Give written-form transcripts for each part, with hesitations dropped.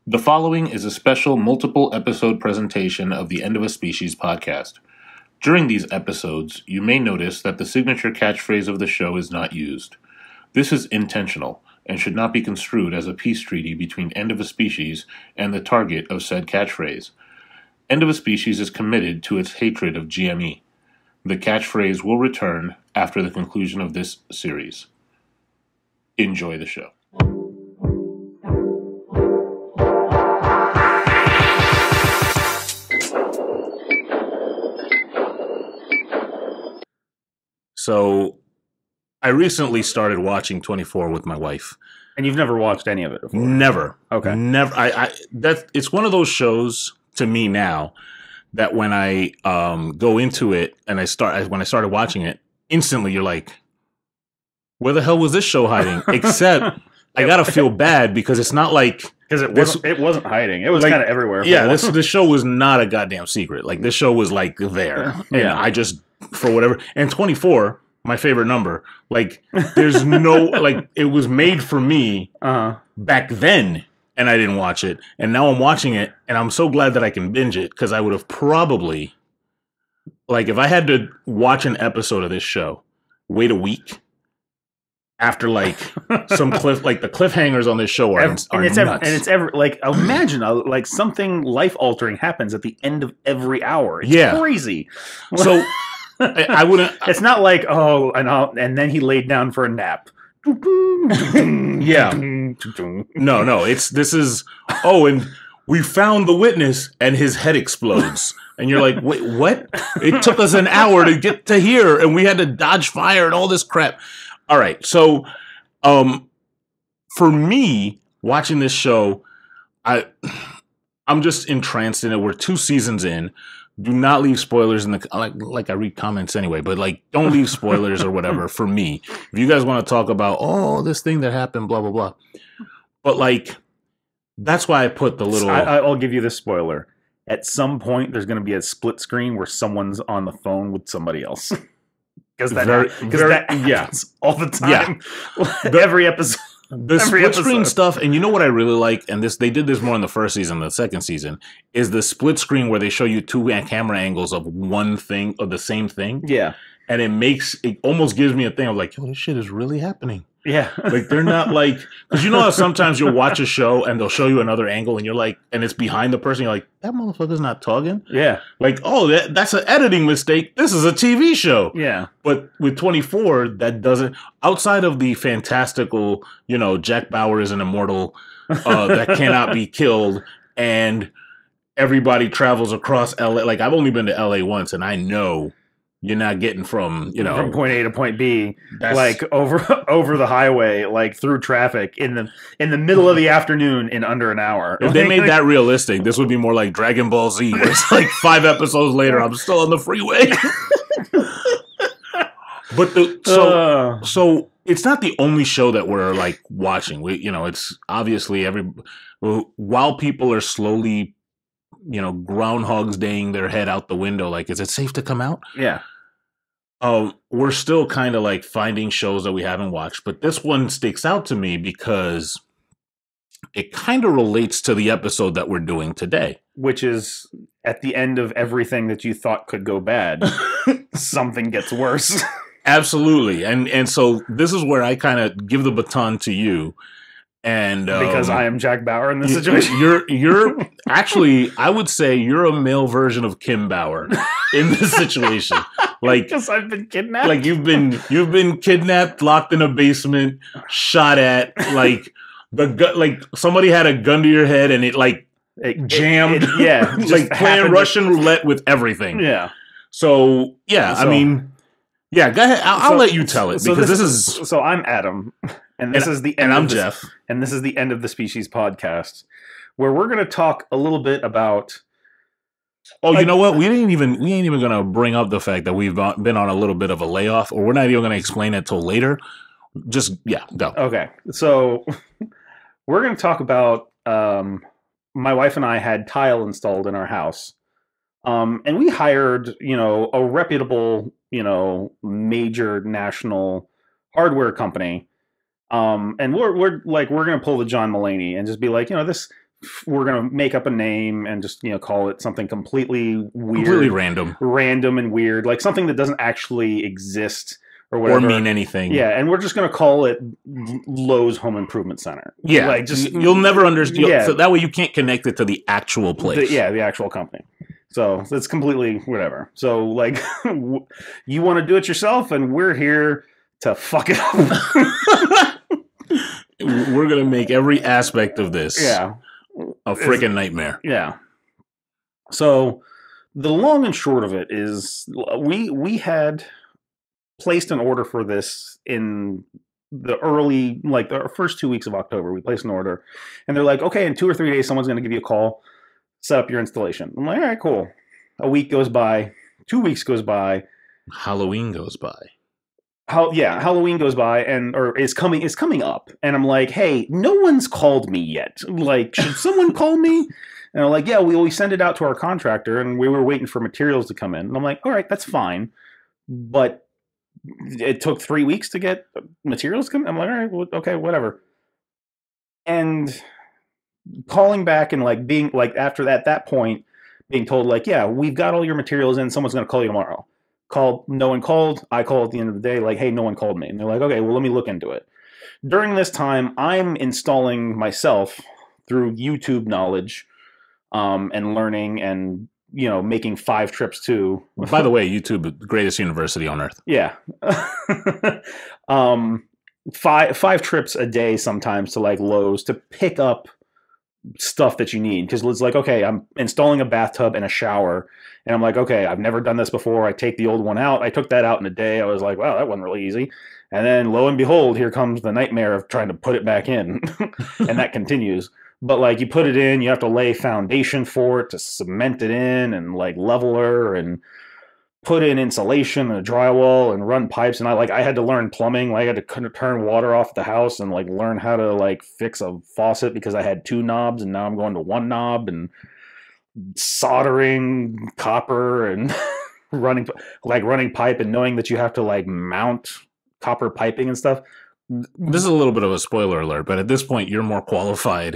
The following is a special multiple episode presentation of the End of a Species podcast. During these episodes, you may notice that the signature catchphrase of the show is not used. This is intentional and should not be construed as a peace treaty between End of a Species and the target of said catchphrase. End of a Species is committed to its hatred of GME. The catchphrase will return after the conclusion of this series. Enjoy the show. So, I recently started watching 24 with my wife. And you've never watched any of it before? Never. Okay. Never. It's one of those shows to me now that when I go into it and when I started watching it, instantly you're like, where the hell was this show hiding? Except I gotta feel bad because it's not like because it wasn't hiding. It was like, kind of everywhere. Yeah, this show was not a goddamn secret. Like this show was like there, and I just for whatever. And 24, my favorite number. Like there's no like it was made for me back then, and I didn't watch it, and now I'm watching it, and I'm so glad that I can binge it because I would have probably like if I had to watch an episode of this show, wait a week. After like some the cliffhangers on this show are nuts. Like imagine like something life altering happens at the end of every hour. It's crazy. So I wouldn't. It's not like and then he laid down for a nap. Yeah. No. And we found the witness and his head explodes. And you're like, wait, what? It took us an hour to get to here and we had to dodge fire and all this crap. All right, so for me, watching this show, I'm just entranced in it. We're 2 seasons in. Do not leave spoilers in the like I read comments anyway, but like don't leave spoilers or whatever for me. If you guys want to talk about this thing that happened, blah blah blah, but like that's why I put the little. I'll give you the spoiler. At some point, there's going to be a split screen where someone's on the phone with somebody else. Because that happens all the time. Yeah. Every episode. The split screen stuff, and you know what I really like, and they did this more in the first season, the second season, is the split screen where they show you 2 camera angles of one thing, of the same thing. Yeah. And it almost gives me a thing of like, yo, this shit is really happening. Yeah. Like, they're not like, because you know how sometimes you'll watch a show and they'll show you another angle and you're like, and it's behind the person, you're like, that motherfucker's not talking. Yeah. Like, that's an editing mistake. This is a TV show. Yeah. But with 24, that doesn't, outside of the fantastical, Jack Bauer is an immortal that cannot be killed and everybody travels across LA. Like, I've only been to LA once and I know you're not getting from point A to point B, like over the highway, like through traffic in the middle of the afternoon in under an hour. If they made that realistic, this would be more like Dragon Ball Z, where it's like 5 episodes later, I'm still on the freeway. But so it's not the only show that we're like watching. It's obviously while people are slowly Groundhog's Daying their head out the window. Like, is it safe to come out? Yeah. We're still kind of like finding shows that we haven't watched, but this one sticks out to me because it kind of relates to the episode that we're doing today. Which is at the end of everything that you thought could go bad, something gets worse. Absolutely. And so this is where I kind of give the baton to you. And because I am Jack Bauer in this situation, you're actually, I would say you're a male version of Kim Bauer in this situation. Like, because I've been kidnapped. Like you've been kidnapped, locked in a basement, shot at. Like like somebody had a gun to your head and it jammed. Like playing Russian roulette with everything. Yeah. So yeah, I mean. Yeah, go ahead. I'll let you tell it because this is. So I'm Adam, and this is the end. And I'm Jeff, and this is the End of the Species podcast, where we're going to talk a little bit about. You know what? We ain't even going to bring up the fact that we've been on a little bit of a layoff, or we're not even going to explain it till later. Just go. Okay, so we're going to talk about. My wife and I had tile installed in our house. And we hired, a reputable, major national hardware company. And we're going to pull the John Mulaney and just be like, this we're going to make up a name and just, call it something completely weird. Completely random. Random and weird. Like something that doesn't actually exist or whatever. Or mean anything. Yeah, and we're just going to call it Lowe's Home Improvement Center. Yeah. Like just you'll never understand. Yeah. So that way you can't connect it to the actual place. The actual company. So it's completely whatever. So like you want to do it yourself and we're here to fuck it up. We're going to make every aspect of this a freaking nightmare. Yeah. So the long and short of it is we had placed an order for this in the early, like the first 2 weeks of October. We placed an order and they're like, okay, in 2 or 3 days, someone's going to give you a call, set up your installation. I'm like, all right, cool. A week goes by, 2 weeks goes by. Halloween goes by. Halloween goes by or is coming up. And I'm like, hey, no one's called me yet. Like, should someone call me? And I'm like, yeah, we send it out to our contractor and we were waiting for materials to come in. And I'm like, all right, that's fine. But it took 3 weeks to get materials to come in. I'm like, all right, well, okay, whatever. And calling back and like being like after that point, being told like, yeah, we've got all your materials in. Someone's going to call you tomorrow. No one called. I called at the end of the day, like, hey, no one called me. And they're like, okay, well, let me look into it. During this time, I'm installing myself through YouTube knowledge and learning and, making 5 trips too. By the way, YouTube, the greatest university on earth. Yeah. 5 trips a day sometimes to like Lowe's to pick up stuff that you need, because it's like, okay, I'm installing a bathtub and a shower and I'm like, okay, I've never done this before. I take the old one out. I took that out in a day. I was like, wow, that wasn't really easy. And then lo and behold, here comes the nightmare of trying to put it back in. And that continues. But like you put it in, you have to lay foundation for it to cement it in and like leveler and put in insulation and a drywall and run pipes. And I had to learn plumbing. Like I had to turn water off the house and like learn how to like fix a faucet because I had 2 knobs and now I'm going to 1 knob, and soldering copper and running pipe and knowing that you have to like mount copper piping and stuff. This is a little bit of a spoiler alert, but at this point you're more qualified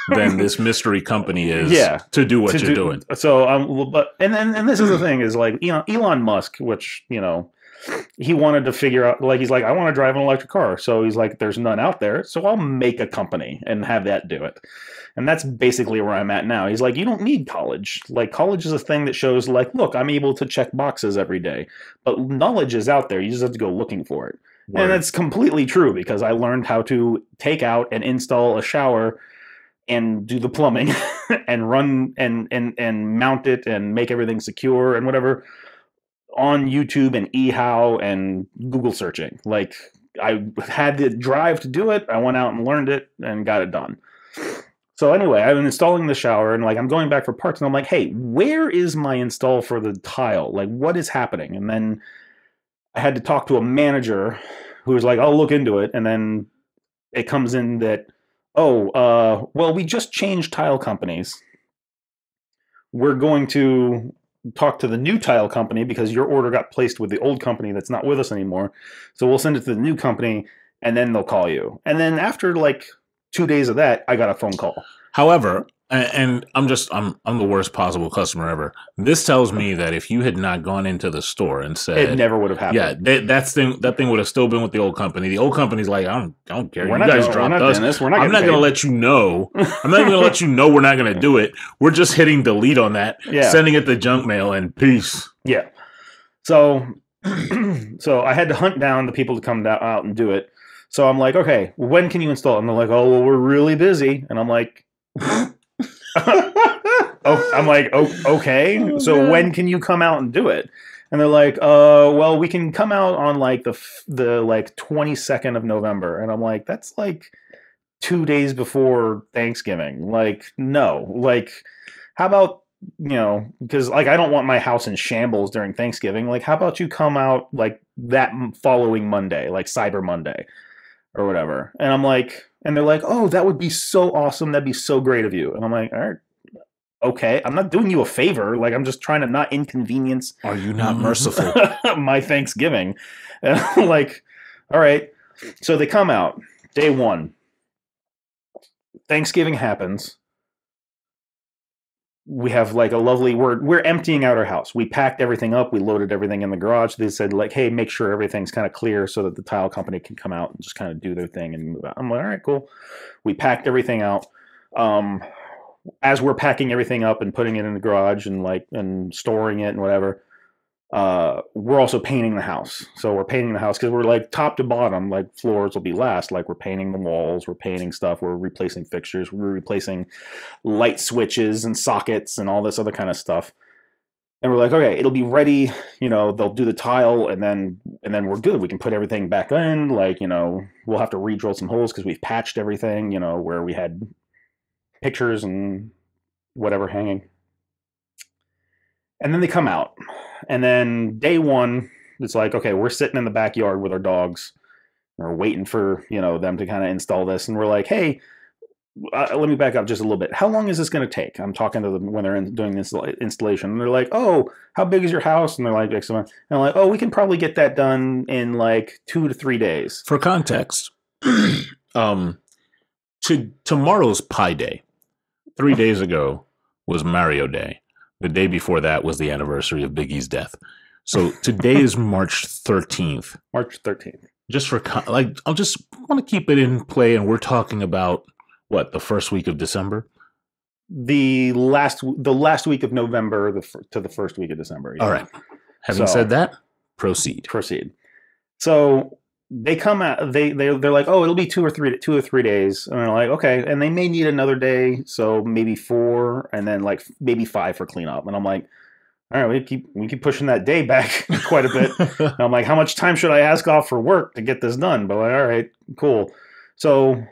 than this mystery company is to do what you're doing. So, but this is the thing is like, Elon Musk, which, he wanted to figure out, like, he's like, I want to drive an electric car. So he's like, there's none out there. So I'll make a company and have that do it. And that's basically where I'm at now. He's like, you don't need college. Like, college is a thing that shows like, look, I'm able to check boxes every day, but knowledge is out there. You just have to go looking for it. Word. And that's completely true because I learned how to take out and install a shower and do the plumbing and run and mount it and make everything secure and whatever on YouTube and eHow and Google searching. Like, I had the drive to do it. I went out and learned it and got it done. So anyway, I've been installing the shower and like I'm going back for parts and I'm like, hey, where is my install for the tile? Like, what is happening? And then I had to talk to a manager who was like, I'll look into it. And then it comes in that, well, we just changed tile companies. We're going to talk to the new tile company because your order got placed with the old company that's not with us anymore. So we'll send it to the new company and then they'll call you. And then after like 2 days of that, I got a phone call. However, and I'm the worst possible customer ever. This tells me that if you had not gone into the store and said, it never would have happened. Yeah, that thing would have still been with the old company. The old company's like, I don't care. You guys dropped us. I'm not going to let you know. I'm not even going to let you know we're not going to do it. We're just hitting delete on that, sending it to junk mail, and peace. Yeah. So I had to hunt down the people to come out and do it. So I'm like, okay, when can you install? And they're like, oh, well, we're really busy. And I'm like, okay. So when can you come out and do it? And they're like, well, we can come out on like the like 22nd of November. And I'm like, that's like 2 days before Thanksgiving. Like, no, like, how about, because like I don't want my house in shambles during Thanksgiving. Like, how about you come out like that following Monday, like Cyber Monday or whatever. And I'm like, and they're like, oh, that would be so awesome. That'd be so great of you. And I'm like, all right. Okay, I'm not doing you a favor. Like, I'm just trying to not inconvenience. Are you not merciful? My Thanksgiving. And I'm like, all right. So they come out. Day 1. Thanksgiving happens. we have like a lovely, we're emptying out our house. We packed everything up. We loaded everything in the garage. They said like, hey, make sure everything's kind of clear so that the tile company can come out and just kind of do their thing and move out. I'm like, all right, cool. We packed everything out. As we're packing everything up and putting it in the garage and storing it and whatever, we're also painting the house. So we're painting the house because we're like top to bottom, like floors will be last. Like we're painting the walls, we're painting stuff, we're replacing fixtures, we're replacing light switches and sockets and all this other kind of stuff. And we're like, okay, it'll be ready. They'll do the tile and then we're good. We can put everything back in. Like, we'll have to re-drill some holes because we've patched everything, where we had pictures and whatever hanging. And then they come out. And then day one, it's like, okay, we're sitting in the backyard with our dogs. We're waiting for, them to kind of install this. And we're like, hey, let me back up just a little bit. How long is this going to take? I'm talking to them when they're doing this installation. And they're like, oh, how big is your house? And they're like, excellent. And I'm like, oh, we can probably get that done in like 2 to 3 days. For context, tomorrow's Pi Day. 3 days ago was Mario Day. The day before that was the anniversary of Biggie's death. So today is March 13th. March 13th. Just for I'll just want to keep it in play, and we're talking about what, the first week of December? The last week of November to the first week of December. Yeah. All right. Having said that, proceed. So they come out. They're like, oh, it'll be 2 or 3 days, and they're like, okay, and they may need another day, so maybe 4, and then like maybe 5 for cleanup. And I'm like, all right, we keep pushing that day back quite a bit. And I'm like, how much time should I ask off for work to get this done? But like, all right, cool. So,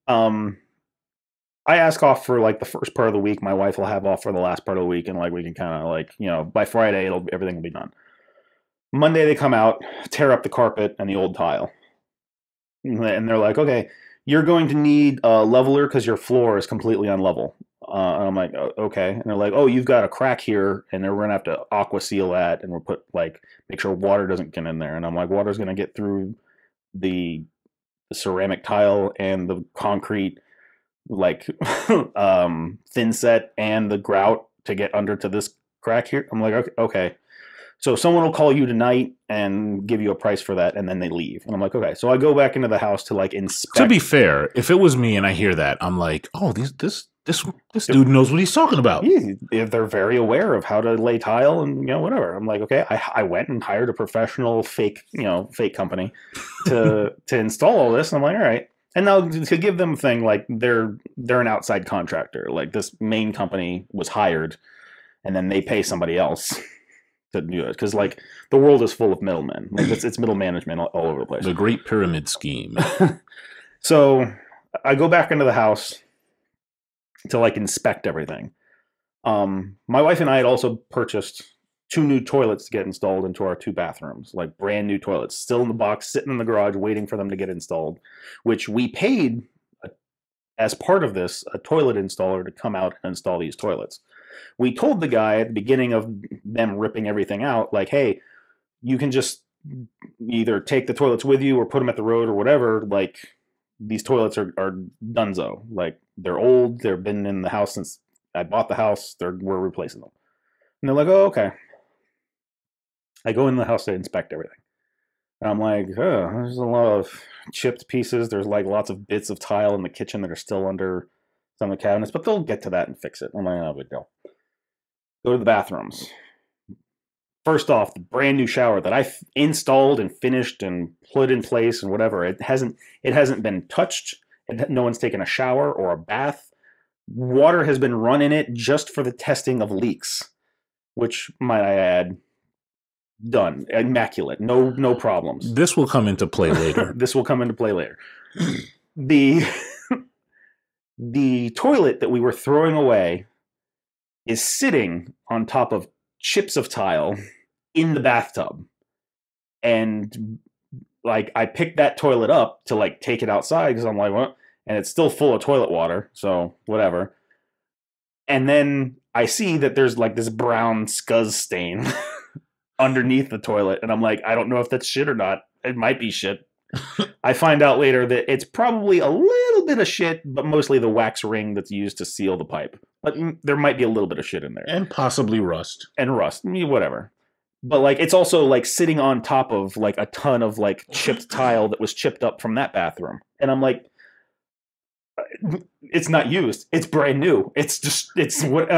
I ask off for like the first part of the week. My wife will have off for the last part of the week, and like we can kind of like, by Friday everything will be done. Monday they come out, tear up the carpet and the old tile. And they're like, okay, you're going to need a leveler because your floor is completely unlevel. And I'm like, okay. And they're like, oh, you've got a crack here, and we're going to have to aqua seal that, and we'll make sure water doesn't get in there. And I'm like, water's going to get through the ceramic tile and the concrete, thin set and the grout to get under to this crack here. I'm like, okay. So someone will call you tonight and give you a price for that, and then they leave. And I'm like, okay. So I go back into the house to inspect. To be fair, if it was me and I hear that, I'm like, oh, this dude knows what he's talking about. Yeah, they're very aware of how to lay tile and whatever. I'm like, okay. I went and hired a professional fake company to install all this. And I'm like, all right. And now to give them a thing, they're an outside contractor. Like this main company was hired, and then they pay somebody else to do it, because the world is full of middlemen. It's middle management all over the place. The Great Pyramid Scheme. So I go back into the house to inspect everything. My wife and I had also purchased 2 new toilets to get installed into our 2 bathrooms, brand new toilets, still in the box, sitting in the garage, waiting for them to get installed, which we paid as part of this, a toilet installer to come out and install these toilets. We told the guy at the beginning of them ripping everything out, hey, you can just either take the toilets with you or put them at the road or whatever. These toilets are donezo. They're old. They've been in the house since I bought the house. We're replacing them. And they're like, oh, okay. I go in the house to inspect everything. And I'm like, oh, there's a lot of chipped pieces. There's lots of bits of tile in the kitchen that are still under some of the cabinets, but they'll get to that and fix it. I'm like, oh, big deal. Go to the bathrooms. First off, the brand new shower that I installed and finished and put in place and whatever, it hasn't been touched. No one's taken a shower or a bath. Water has been run in it just for the testing of leaks, which, might I add, done. Immaculate. No problems. This will come into play later. The toilet that we were throwing away is sitting on top of chips of tile in the bathtub. And I picked that toilet up to take it outside because I'm like, what? And it's still full of toilet water, so whatever. And then I see that there's this brown scuzz stain underneath the toilet, and I'm like, I don't know if that's shit or not. It might be shit. I find out later that it's probably a little bit of shit, but mostly the wax ring that's used to seal the pipe. But there might be a little bit of shit in there. And possibly rust. And rust, whatever. But like it's also like sitting on top of like a ton of like chipped tile that was chipped up from that bathroom. And I'm like, it's not used. It's brand new. It's just what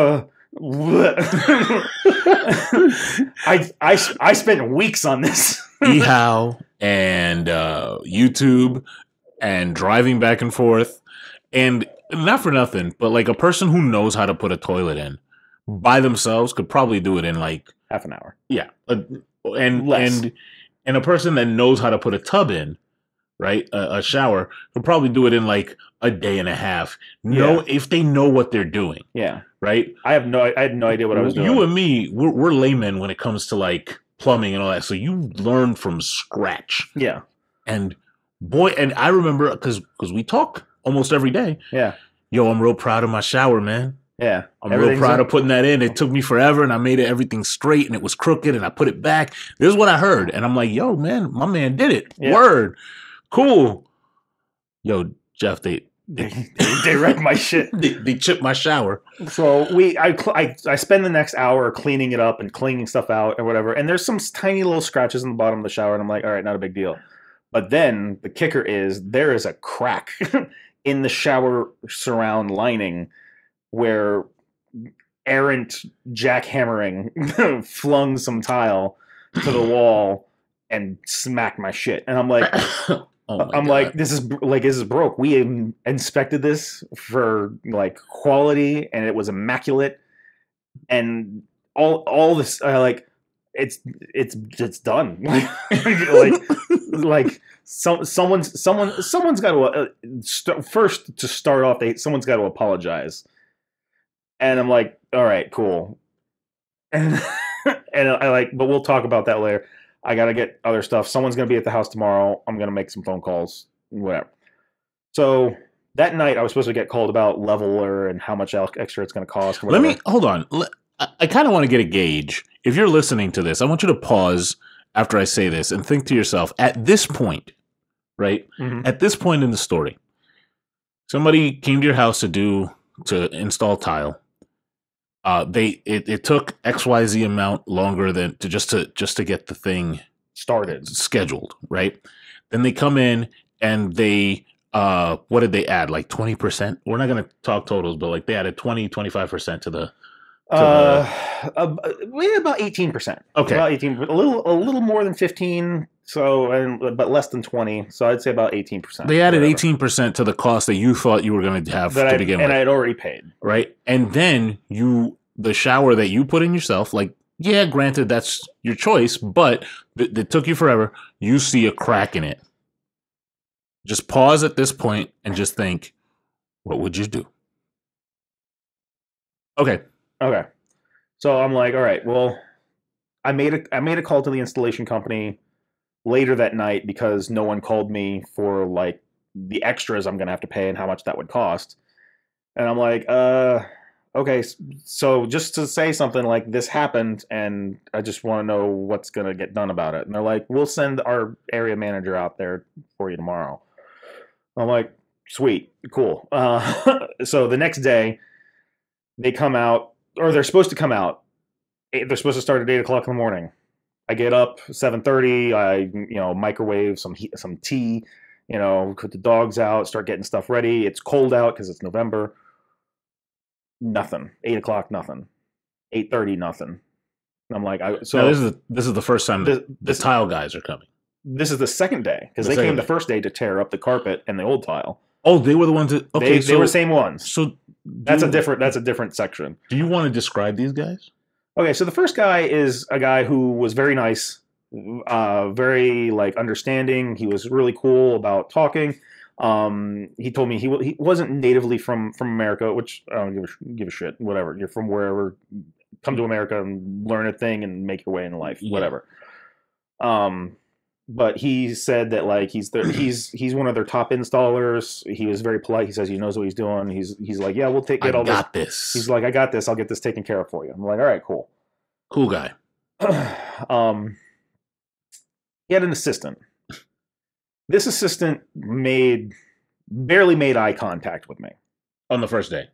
I spent weeks on this. Ehow and YouTube and driving back and forth. And not for nothing, but like a person who knows how to put a toilet in by themselves could probably do it in like half an hour. Yeah. And a person that knows how to put a tub in, right? A shower could probably do it in like a day and a half. If they know what they're doing. Yeah. Right? I had no idea what I was doing. You and me, we're laymen when it comes to like plumbing and all that. So you learn from scratch. Yeah. And boy, and I remember because we talk almost every day. Yeah. Yo, I'm real proud of my shower, man. Yeah. I'm real proud of putting that in. It took me forever and I made everything straight and it was crooked and I put it back. This is what I heard. And I'm like, yo, man, my man did it. Yeah. Word. Cool. Yo, Jeff, they wrecked my shit. They chipped my shower. So I spend the next hour cleaning it up and cleaning stuff out or whatever. And there's some tiny little scratches in the bottom of the shower. And I'm like, all right, not a big deal. But then the kicker is there is a crack in the shower surround lining where errant jackhammering flung some tile to the wall and smacked my shit. And I'm like, like, this is broke. We inspected this for like quality and it was immaculate. And all this, it's done. Someone's got to first to start off. Someone's got to apologize. And I'm like, all right, cool. And but we'll talk about that later. I got to get other stuff. Someone's going to be at the house tomorrow. I'm going to make some phone calls, whatever. So that night I was supposed to get called about leveler and how much extra it's going to cost. Hold on. I kind of want to get a gauge. If you're listening to this, I want you to pause after I say this and think to yourself, at this point, right? Mm-hmm. At this point in the story, somebody came to your house to install tile. It took XYZ amount longer than just to get the thing scheduled, right? Then they come in and they what did they add? Like 20%? We're not going to talk totals, but like they added 25% to the about 18%. Okay. About 18, a little more than 15, but less than 20. So I'd say about 18%. They added 18% to the cost that you thought you were going to have to begin with. And I had already paid. Right? And then the shower that you put in yourself, like, yeah, granted, that's your choice, but it took you forever. You see a crack in it. Just pause at this point and just think, what would you do? Okay. So I'm like, all right, well, I made a call to the installation company later that night because no one called me for like the extras I'm going to have to pay and how much that would cost. And I'm like, okay, so just to say something like this happened and I just want to know what's going to get done about it. And they're like, we'll send our area manager out there for you tomorrow. I'm like, sweet, cool. So the next day they come out, or they're supposed to come out. They're supposed to start at 8 o'clock in the morning. I get up 7:30. I microwave some tea. Put the dogs out. Start getting stuff ready. It's cold out because it's November. Nothing. 8 o'clock. Nothing. 8:30. Nothing. And I'm like, so this is the first time the tile guys are coming. This is the second day because they came the first day to tear up the carpet and the old tile. Oh, they were the ones that. Okay, they were the same ones. So that's a different section. Do you want to describe these guys? Okay, so the first guy is a guy who was very nice, very like understanding. He was really cool about talking. He told me he wasn't natively from America, which I don't give a shit. Whatever, you're from wherever. Come to America and learn a thing and make your way in life. Yeah. Whatever. But he said that like he's one of their top installers. He was very polite. He says he knows what he's doing. He's like, yeah, we'll get all this. I got this. He's like, I got this. I'll get this taken care of for you. I'm like, all right, cool. Cool guy. He had an assistant. This assistant barely made eye contact with me On the first day.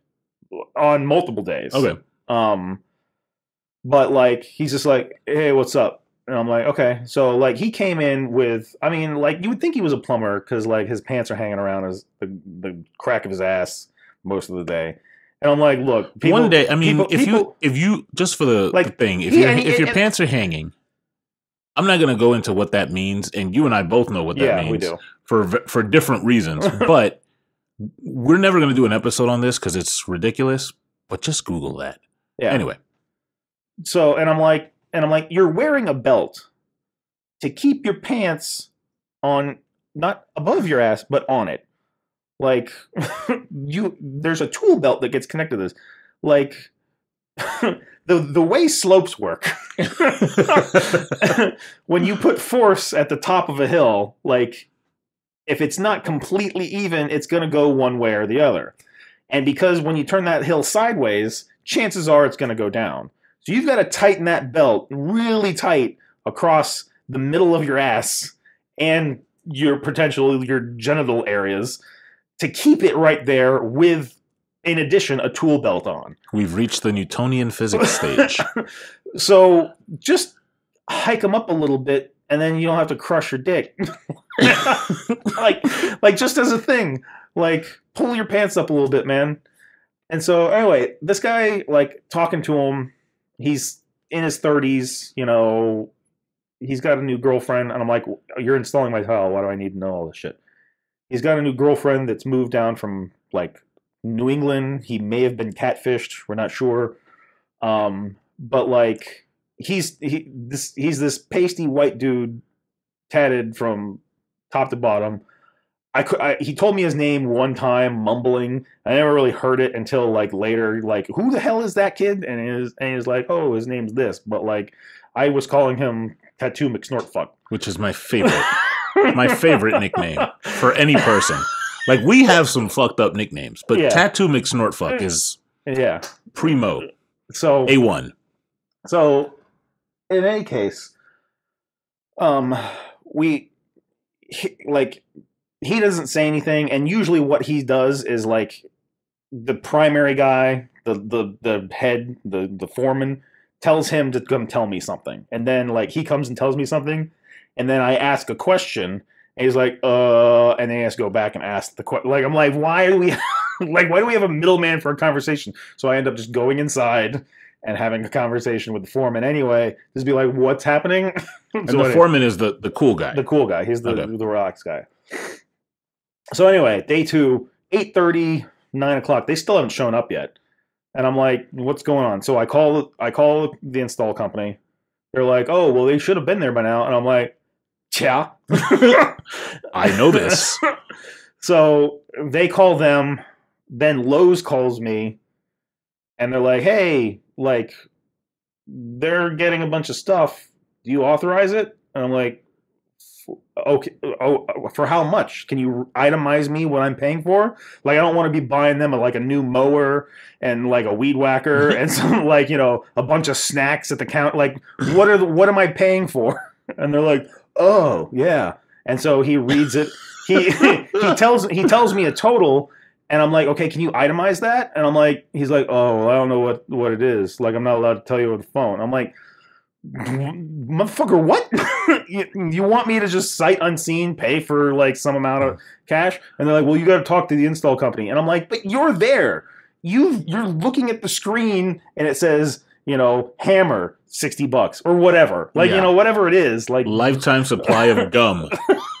on multiple days. Okay. But like he's just like, hey, what's up? And I'm like, okay. So like he came in with, I mean, like you would think he was a plumber because like his pants are hanging around the crack of his ass most of the day. And I'm like, look, one day, I mean, if you just for the thing, if your pants are hanging, I'm not gonna go into what that means, and you and I both know what that means. We do. For different reasons. But we're never gonna do an episode on this because it's ridiculous. But just Google that. Yeah. Anyway. So and I'm like, you're wearing a belt to keep your pants on, not above your ass, but on it. Like there's a tool belt that gets connected to this. Like the way slopes work. When you put force at the top of a hill, like if it's not completely even, it's going to go one way or the other. And because when you turn that hill sideways, chances are it's going to go down. So you've got to tighten that belt really tight across the middle of your ass and your genital areas to keep it right there with, in addition, a tool belt on. We've reached the Newtonian physics stage. So just hike them up a little bit, and then you don't have to crush your dick. like just as a thing, like pull your pants up a little bit, man. And so anyway, this guy, like talking to him, he's in his 30s, you know, he's got a new girlfriend, and I'm like, you're installing my tile. Why do I need to know all this shit? He's got a new girlfriend that's moved down from like New England. He may have been catfished. We're not sure. But like he's this pasty white dude, tatted from top to bottom. He told me his name one time, mumbling. I never really heard it until like later. Like, who the hell is that kid? And he's like, oh, his name's this. But like, I was calling him Tattoo McSnortfuck, which is my favorite. My favorite nickname for any person. Like, we have some fucked up nicknames, but Tattoo McSnortfuck is primo. So A1. So in any case, he doesn't say anything, and usually what he does is like the primary guy, the head, the foreman tells him to come tell me something, and then like he comes and tells me something. And then I ask a question, and he's like, and then he has to go back and ask the question. Like, I'm like, why do we have a middleman for a conversation? So I end up just going inside and having a conversation with the foreman anyway. Just be like, what's happening? And so the foreman is the cool guy. The cool guy. He's the relaxed guy. So anyway, day 2, 8:30, 9 o'clock. They still haven't shown up yet. And I'm like, what's going on? So I call the install company. They're like, oh, well, they should have been there by now. And I'm like, yeah. I know this. So they call them. Then Lowe's calls me. And they're like, hey, like, they're getting a bunch of stuff. Do you authorize it? And I'm like, okay. Oh, for how much? Can you itemize me what I'm paying for? Like, I don't want to be buying them a new mower and like a weed whacker and some like, you know, a bunch of snacks at the counter. Like, what am I paying for? And they're like, oh yeah. And so he reads it. He tells me a total. And I'm like, okay, can you itemize that? And I'm like, he's like, oh, well, I don't know what it is. Like, I'm not allowed to tell you over the phone. I'm like, motherfucker, what? you want me to just sight unseen pay for like some amount of cash? And they're like, well, you got to talk to the install company. And I'm like, but you're there. You're looking at the screen and it says, you know, hammer $60 or whatever. Like, you know, whatever it is. Like lifetime supply of gum.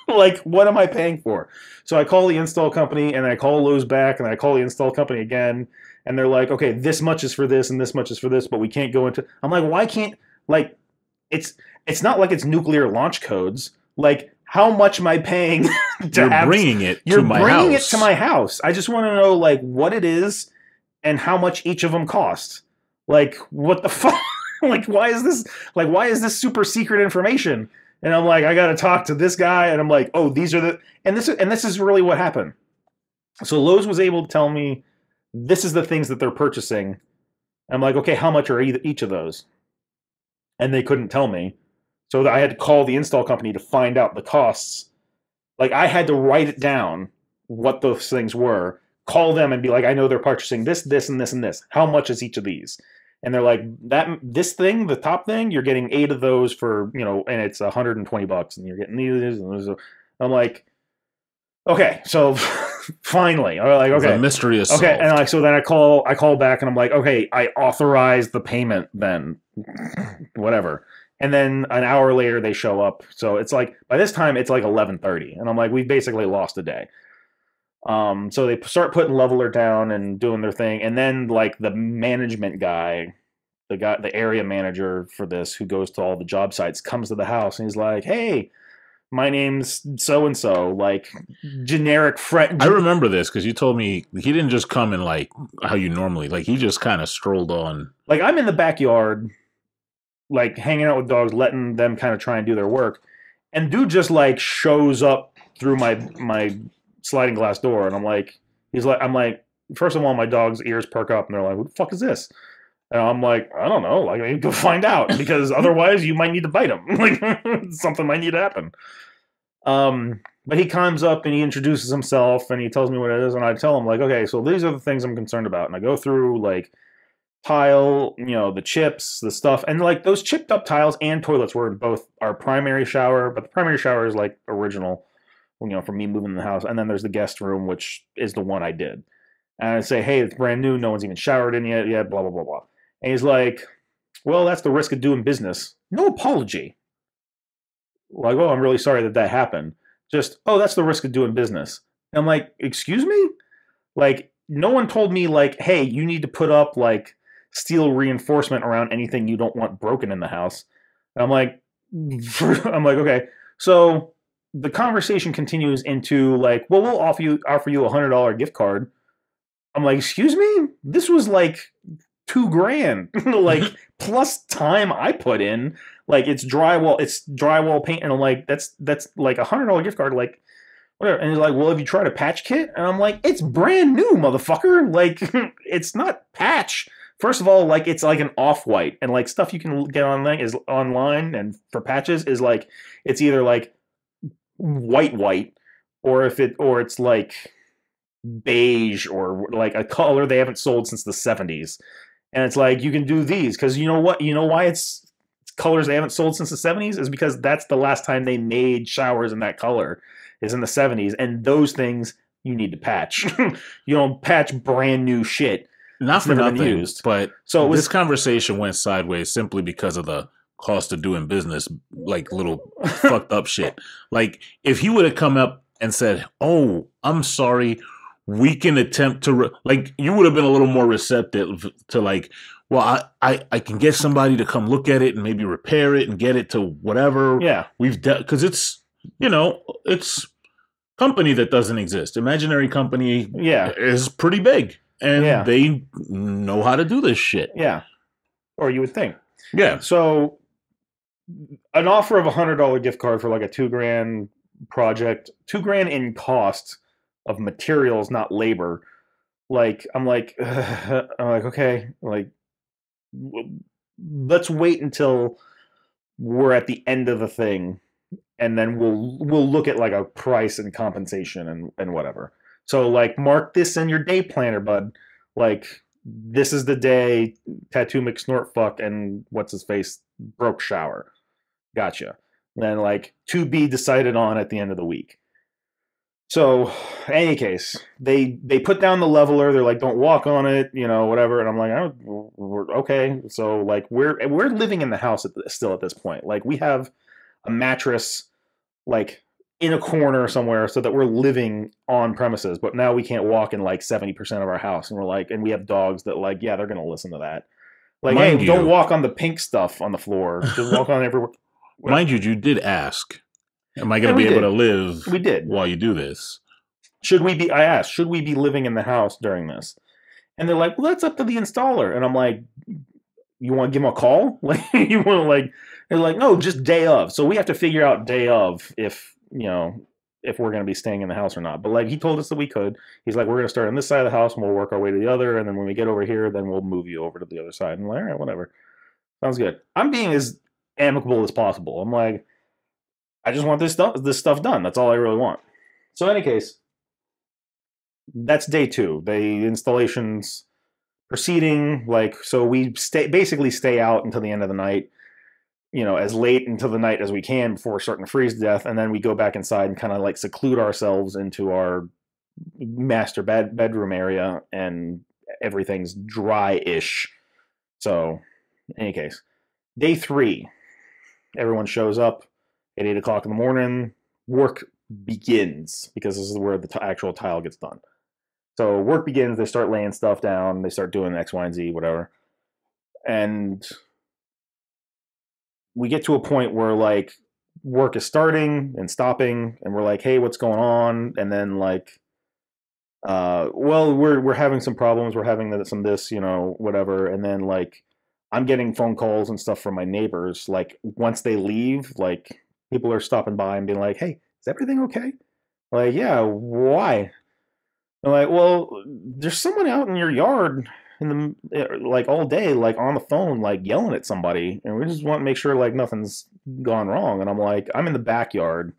Like, what am I paying for? So I call the install company, and I call Lowe's back, and I call the install company again, and they're like, okay, this much is for this, and this much is for this, but we can't go into... I'm like, why can't... Like, it's not like it's nuclear launch codes. Like, how much am I paying to You're bringing it to my house. You're bringing it to my house. I just want to know, like, what it is and how much each of them cost. Like, what the fuck? Like, why is this super secret information? And I'm like, I got to talk to this guy. And I'm like, oh, these are the... And this is really what happened. So Lowe's was able to tell me, this is the things that they're purchasing. I'm like, okay, how much are each of those? And they couldn't tell me. So I had to call the install company to find out the costs. Like I had to write it down what those things were, call them and be like, I know they're purchasing this, this, and this, and this. How much is each of these? And they're like, this thing, the top thing, you're getting 8 of those for, and it's $120, and you're getting these. And I'm like, okay, so finally, I'm like, okay, the mystery is solved. Okay, and so then I call back, and I'm like, okay, I authorized the payment, then whatever. And then an hour later, they show up. So it's like by this time, it's like 11:30, and I'm like, we've basically lost a day. So they start putting leveler down and doing their thing, and then like the management guy, the area manager for this, who goes to all the job sites, comes to the house, and he's like, hey, my name's so and so, like generic friend. I remember this because you told me he didn't just come in like how you normally, like he just kind of strolled on. Like I'm in the backyard, like hanging out with dogs, letting them kind of try and do their work, and dude just like shows up through my sliding glass door, and I'm like, first of all, my dog's ears perk up, and they're like, "Who the fuck is this?" And I'm like, I don't know. Like, I need to find out because otherwise you might need to bite him. Like, something might need to happen. But he comes up and he introduces himself and he tells me what it is. And I tell him, like, okay, so these are the things I'm concerned about. And I go through, like, tile, the chips, the stuff. And, like, those chipped up tiles and toilets were both our primary shower. But the primary shower is, like, original, for me moving in the house. And then there's the guest room, which is the one I did. And I say, hey, it's brand new. No one's even showered in yet, blah, blah, blah, blah. And he's like, well, that's the risk of doing business. No apology. Like, oh, I'm really sorry that happened. Just, oh, that's the risk of doing business. And I'm like, excuse me? Like, no one told me, like, hey, you need to put up, like, steel reinforcement around anything you don't want broken in the house. And I'm like, okay. So the conversation continues into, like, well, we'll offer you a $100 gift card. I'm like, excuse me? This was, like, $2,000, like plus time I put in, like it's drywall paint, and I'm like, that's like $100 gift card, like whatever. And he's like, well, have you tried a patch kit? And I'm like, it's brand new, motherfucker. Like it's not patch. First of all, like it's like an off-white, and like stuff you can get online and for patches is like it's either like white, or it's like beige or like a color they haven't sold since the 70s. And it's like, you can do these because you know what? You know why it's colors they haven't sold since the 70s is because that's the last time they made showers in that color is in the 70s. And those things you need to patch. You don't patch brand new shit. Not for nothing, but so this conversation went sideways simply because of the cost of doing business, like little fucked up shit. Like if he would have come up and said, oh, I'm sorry, we can attempt to like you would have been a little more receptive to like, well, I can get somebody to come look at it and maybe repair it and get it to whatever. Yeah, we've done because it's it's company that doesn't exist. Imaginary company, is pretty big and they know how to do this shit. Yeah, or you would think. Yeah. So an offer of $100 gift card for like a $2,000 project, $2,000 in cost of materials, not labor. Like I'm like, okay, like let's wait until we're at the end of the thing, and then we'll look at like a price and compensation and whatever. So like mark this in your day planner, bud. Like this is the day Tattoo McSnortfuck and what's his face broke shower. Gotcha. And then like to be decided on at the end of the week. So, in any case, they put down the leveler. They're like, "Don't walk on it," whatever. And I'm like, "Oh, okay." So, like, we're living in the house still at this point. Like, we have a mattress, like, in a corner somewhere, so that we're living on premises. But now we can't walk in like 70% of our house, and we're like, and we have dogs that like, yeah, they're gonna listen to that. Like, hey, don't walk on the pink stuff on the floor. Just walk on everywhere. Mind you, you did ask. Am I going to be able to live we did. While you do this? I asked, should we be living in the house during this? And they're like, well, that's up to the installer. And I'm like, you want to give them a call? Like, you want to like, they're like, no, just day of. So we have to figure out day of if we're going to be staying in the house or not. But like, he told us that we could. He's like, we're going to start on this side of the house and we'll work our way to the other. And then when we get over here, then we'll move you over to the other side. And I'm like, all right, whatever. Sounds good. I'm being as amicable as possible. I'm like, I just want this stuff done. That's all I really want. So, in any case, that's day 2. The installation's proceeding. Like, so we basically stay out until the end of the night. As late into the night as we can before we're starting to freeze to death, and then we go back inside and kind of like seclude ourselves into our master bedroom area, and everything's dry-ish. So, in any case, day 3, everyone shows up at 8 o'clock in the morning. Work begins, because this is where the actual tile gets done. So work begins. They start laying stuff down. They start doing X, Y, and Z, whatever. And we get to a point where like work is starting and stopping, and we're like, hey, what's going on? And then like, well, we're having some problems. We're having some this, whatever. And then like, I'm getting phone calls and stuff from my neighbors. Like once they leave, like people are stopping by and being like, hey, is everything okay? Like, yeah, why? I'm like, well, there's someone out in your yard in the like all day, like on the phone, like yelling at somebody, and we just want to make sure like nothing's gone wrong. And I'm like, I'm in the backyard,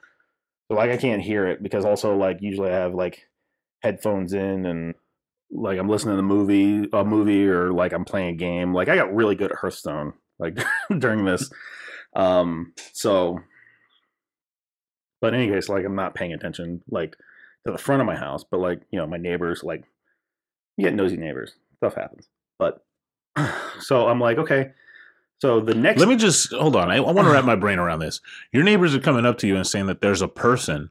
so like I can't hear it, because also like usually I have like headphones in, and like I'm listening to a movie, or like I'm playing a game. Like I got really good at Hearthstone like during this. So, but in any case, like I'm not paying attention like to the front of my house, but like, my neighbors, like you get nosy neighbors, stuff happens. But so I'm like, okay. So the next, let me just hold on. I want to wrap my brain around this. Your neighbors are coming up to you and saying that there's a person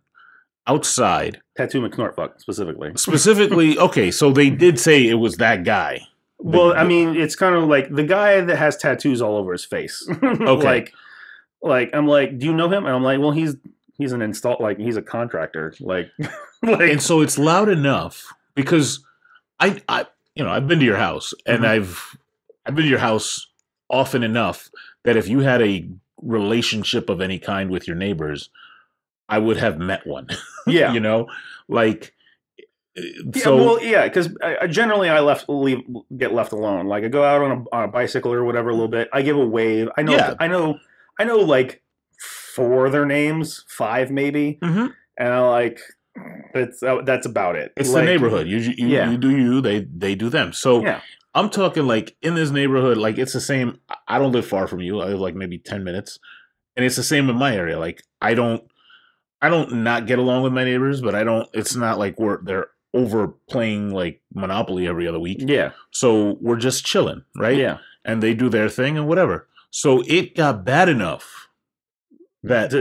outside. Tattoo McSnortfuck specifically. Specifically, okay, so they did say it was that guy. Well, I mean, it's kind of like the guy that has tattoos all over his face. Okay. like I'm like, do you know him? And I'm like, well, he's he's a contractor. Like, and so it's loud enough, because I've been to your house, and mm-hmm. I've been to your house often enough that if you had a relationship of any kind with your neighbors, I would have met one. Yeah. Like, so. Yeah, well, yeah, because generally I get left alone. Like I go out on a bicycle or whatever a little bit. I give a wave. I know like 4 of their names, 5 maybe. Mm-hmm. And I like, that's about it. It's like, the neighborhood. You do you, they do them. So yeah. I'm talking like in this neighborhood, like it's the same. I don't live far from you. I live like maybe 10 minutes, and it's the same in my area. Like I don't not get along with my neighbors, but it's not like they're over playing like Monopoly every other week. Yeah. So we're just chilling, right? Yeah. And they do their thing and whatever. So it got bad enough that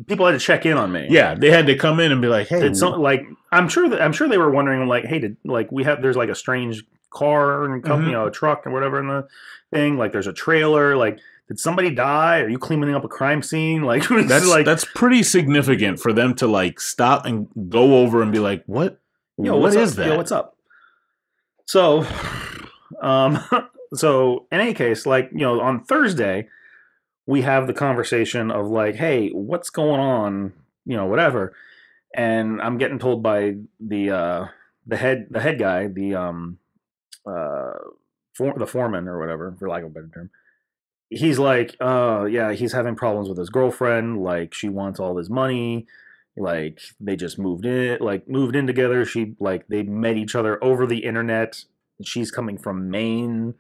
people had to check in on me. Yeah, they had to come in and be like, "Hey," like I'm sure they were wondering, like, "Hey, there's like a strange car and company, mm-hmm. A truck and whatever in the thing. Like, there's a trailer. Like, did somebody die? Are you cleaning up a crime scene? Like, that's pretty significant for them to like stop and go over and be like, "What? What is that? Yo, what's up?" So, so in any case, like on Thursday, we have the conversation of like, hey, what's going on? Whatever. And I'm getting told by the head guy, the foreman or whatever, for lack of a better term. He's like, yeah, he's having problems with his girlfriend. Like, she wants all his money. Like, they just moved in together. They met each other over the internet. She's coming from Maine.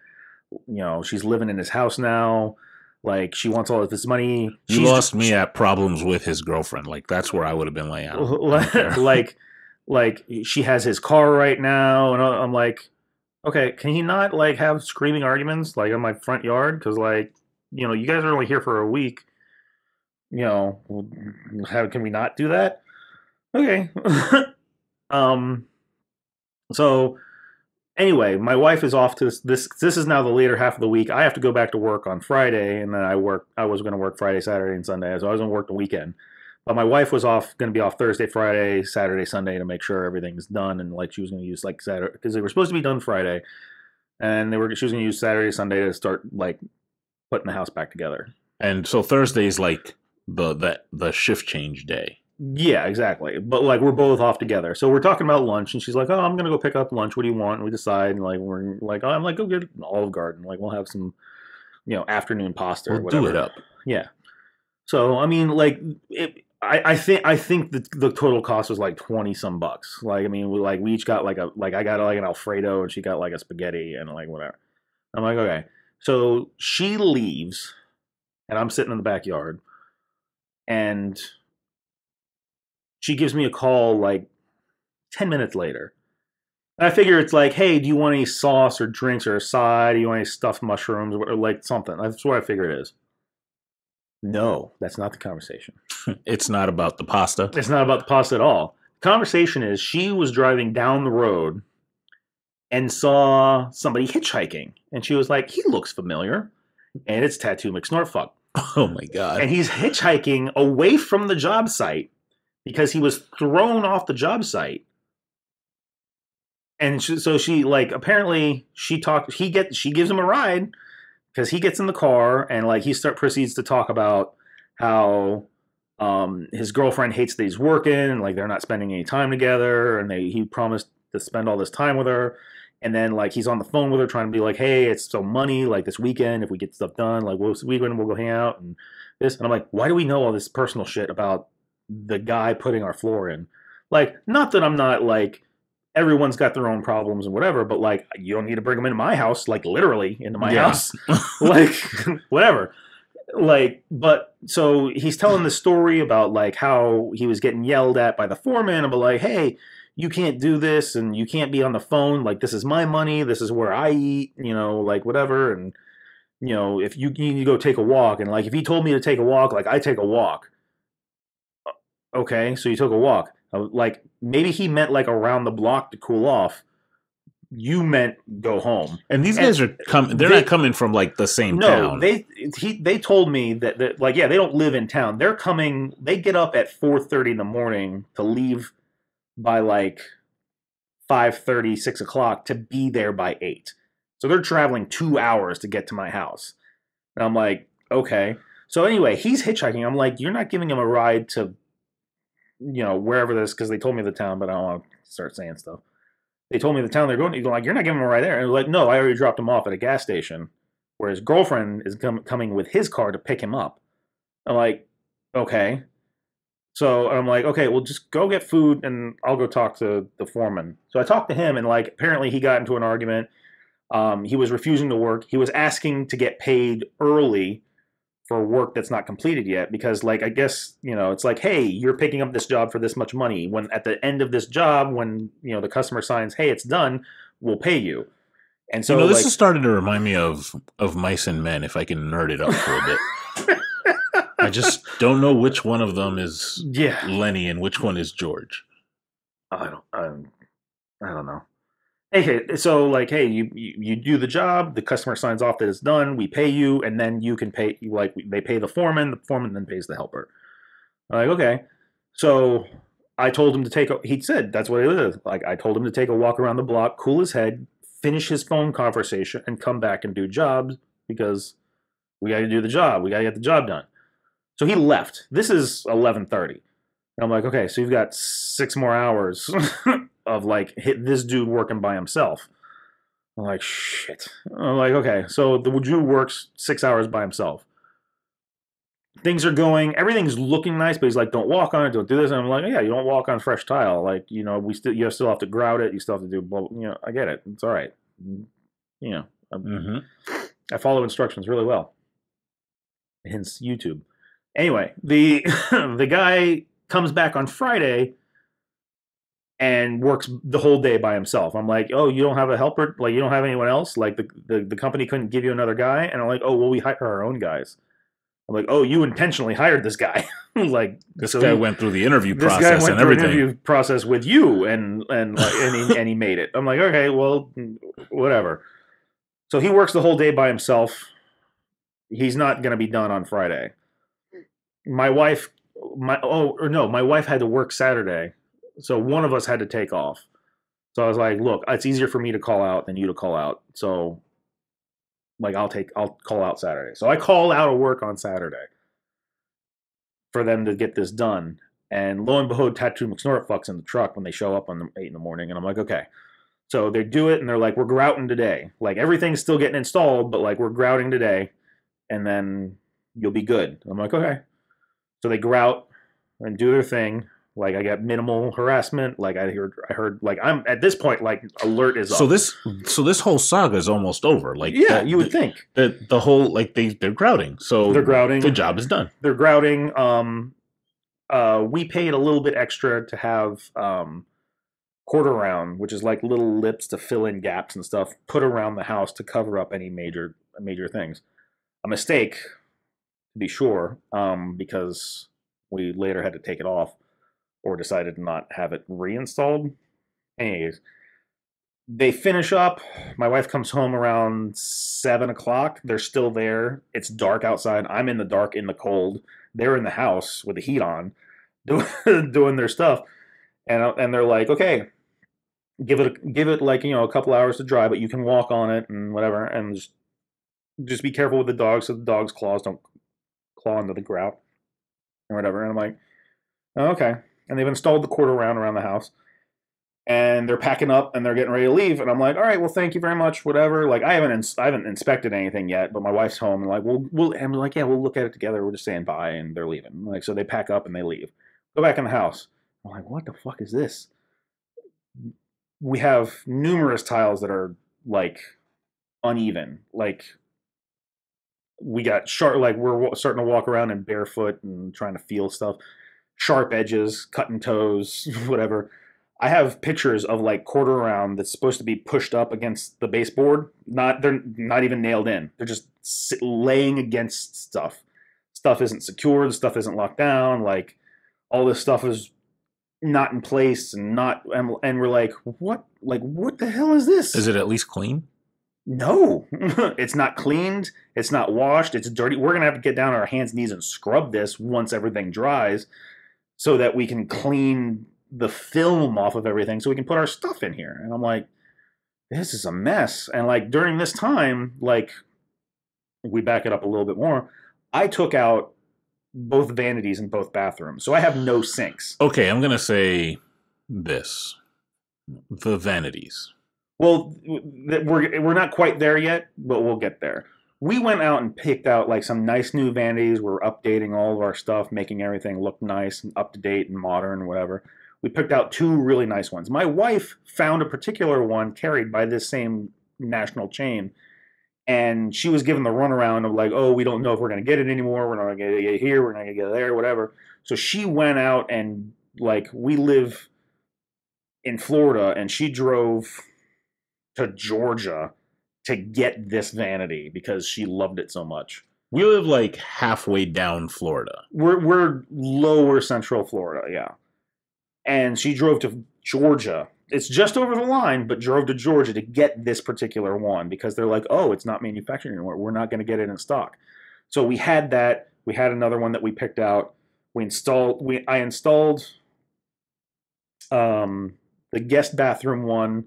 She's living in his house now. Like, she wants all of his money. You lost me at problems with his girlfriend. Like, that's where I would have been laying out. like she has his car right now. And I'm like, okay, can he not, like, have screaming arguments, like, on my front yard? Because, like, you guys are only here for a week. Can we not do that? Okay. So... Anyway, my wife is off to this. This is now the later half of the week. I have to go back to work on Friday, and then I was going to work Friday, Saturday, and Sunday. So I was going to work the weekend. But my wife was going to be off Thursday, Friday, Saturday, Sunday to make sure everything's done. And like she was going to use like Saturday, because they were supposed to be done Friday, and she was going to use Saturday, Sunday to start like putting the house back together. And so Thursday is like the shift change day. Yeah, exactly. But like we're both off together, so we're talking about lunch, and she's like, "Oh, I'm gonna go pick up lunch. What do you want?" And we decide, and like we're like, "Oh, I'm like, go get an Olive Garden. Like we'll have some, afternoon pasta or whatever." Do it up. Yeah. So I mean, like, I think the total cost was like 20 some bucks. Like, I mean, we each got like I got like an Alfredo and she got like a spaghetti and like whatever. I'm like, okay. So she leaves and I'm sitting in the backyard and she gives me a call like 10 minutes later. And I figure it's like, hey, do you want any sauce or drinks or a side? Do you want any stuffed mushrooms or like something? That's what I figure it is. No, that's not the conversation. It's not about the pasta. It's not about the pasta at all. The conversation is she was driving down the road and saw somebody hitchhiking. And she was like, he looks familiar. And it's Tattoo McSnortfuck. Oh my God. And he's hitchhiking away from the job site because he was thrown off the job site. And so she like apparently she gives him a ride because he gets in the car and like proceeds to talk about how his girlfriend hates that he's working and like they're not spending any time together and he promised to spend all this time with her. And then like he's on the phone with her trying to be like, hey, it's so money like this weekend if we get stuff done like this weekend we'll go hang out and this. And I'm like, why do we know all this personal shit about the guy putting our floor in? Like, not that I'm not like everyone's got their own problems and whatever, but like you don't need to bring them into my house, like literally into my house, like whatever. Like, but so he's telling the story about like how he was getting yelled at by the foreman about like, hey, you can't do this and you can't be on the phone. Like, this is my money. This is where I eat, like whatever. And, if you need to go take a walk and like, if he told me to take a walk, like I take a walk. Okay. So you took a walk. Like maybe he meant like around the block to cool off. You meant go home. And these guys are coming. They're not coming from like the same town. No, they told me that like they don't live in town. They're coming. They get up at 4:30 in the morning to leave by like 5:30, 6 o'clock to be there by 8. So they're traveling 2 hours to get to my house. And I'm like, okay. So anyway, he's hitchhiking. I'm like, you're not giving him a ride to wherever this, because they told me the town, but I don't want to start saying stuff. They told me the town they're going to. You're like, you're not giving him a ride there. And I was like, no, I already dropped him off at a gas station where his girlfriend is coming with his car to pick him up. I'm like, okay. So I'm like, okay, well, just go get food and I'll go talk to the foreman. So I talked to him and like apparently he got into an argument. He was refusing to work. He was asking to get paid early for work that's not completed yet because like I guess it's like, hey, you're picking up this job for this much money, when at the end of this job when the customer signs, hey, it's done, we'll pay you. And so this is starting to remind me of Mice and Men, if I can nerd it up for a bit. I just don't know which one of them is Lenny and which one is George. I don't know. Hey, so like, hey, you do the job, the customer signs off that it's done, we pay you, and then you can pay, like, they pay the foreman then pays the helper. I'm like, okay. So I told him to he said that's what it is. Like, I told him to take a walk around the block, cool his head, finish his phone conversation, and come back and do jobs because we got to do the job. We got to get the job done. So he left. This is 11:30. And I'm like, okay, so you've got 6 more hours of like this dude working by himself. I'm like, shit. I'm like, okay, so the Jew works 6 hours by himself. Things are going, everything's looking nice, but he's like, don't walk on it, don't do this. And I'm like, yeah, you don't walk on fresh tile. Like, you still have to grout it, you still have to do blah, I get it. It's all right. I follow instructions really well. Hence YouTube. Anyway, the the guy comes back on Friday and works the whole day by himself. I'm like, oh, you don't have a helper? Like, you don't have anyone else? Like, the company couldn't give you another guy? And I'm like, oh, well, we hire our own guys. I'm like, oh, you intentionally hired this guy. Like, this guy went through the interview process and everything. Interview process with you, and he made it. I'm like, okay, well, whatever. So he works the whole day by himself. He's not going to be done on Friday. My wife had to work Saturday, so one of us had to take off. So I was like, look, it's easier for me to call out than you to call out. So like, I'll call out Saturday. So I call out of work on Saturday for them to get this done. And lo and behold, Tattoo McSnortfuck's in the truck when they show up on 8 in the morning. And I'm like, okay. So they do it and they're like, we're grouting today. Like, everything's still getting installed, but like, we're grouting today and then you'll be good. I'm like, okay. So they go out and do their thing. Like I got minimal harassment. Like I heard like I'm at this point like alert is up. So this whole saga is almost over. Like yeah, you would think that the whole like they're grouting. So they're grouting. The job is done. They're grouting. We paid a little bit extra to have quarter round, which is like little lips to fill in gaps and stuff, put around the house to cover up any major things. A mistake, to be sure, because we later had to take it off or decided to not have it reinstalled. Anyways, they finish up. My wife comes home around 7 o'clock. They're still there. It's dark outside. I'm in the dark, in the cold. They're in the house with the heat on, doing their stuff. And they're like, okay, give it like, a couple hours to dry, but you can walk on it and whatever. And just be careful with the dogs so the dog's claws don't claw into the grout or whatever. And I'm like, oh, okay. And they've installed the quarter round around the house. And they're packing up and they're getting ready to leave. And I'm like, all right, well, thank you very much, whatever. Like, I haven't inspected anything yet, but my wife's home. And like, and I'm like, yeah, we'll look at it together. We're just saying bye, and they're leaving. Like, so they pack up and they leave. Go back in the house. I'm like, what the fuck is this? We have numerous tiles that are like uneven. Like, we got sharp. Like, we're starting to walk around in barefoot and trying to feel stuff. Sharp edges, cutting toes, whatever. I have pictures of like quarter round that's supposed to be pushed up against the baseboard. They're not even nailed in. They're just laying against stuff. Stuff isn't secured. Stuff isn't locked down. Like, all this stuff is not in place and we're like, what? Like, what the hell is this? Is it at least clean? No, it's not cleaned. It's not washed. It's dirty. We're gonna have to get down on our hands and knees and scrub this once everything dries, so that we can clean the film off of everything, so we can put our stuff in here. And I'm like, this is a mess. And like during this time, like, we back it up a little bit more. I took out both vanities in both bathrooms, so I have no sinks. Okay, I'm gonna say this: the vanities. Well, we're not quite there yet, but we'll get there. We went out and picked out like some nice new vanities. We're updating all of our stuff, making everything look nice and up to date and modern and whatever. We picked out two really nice ones. My wife found a particular one carried by this same national chain, and she was given the runaround of like, oh, we don't know if we're going to get it anymore. We're not going to get it here. We're not going to get it there, whatever. So she went out and like, we live in Florida, and she drove to Georgia to get this vanity because she loved it so much. We live like halfway down Florida. We're lower central Florida, yeah. And she drove to Georgia. It's just over the line, but drove to Georgia to get this particular one because they're like, oh, it's not manufactured anymore. We're not going to get it in stock. So we had that. We had another one that we picked out. I installed the guest bathroom one,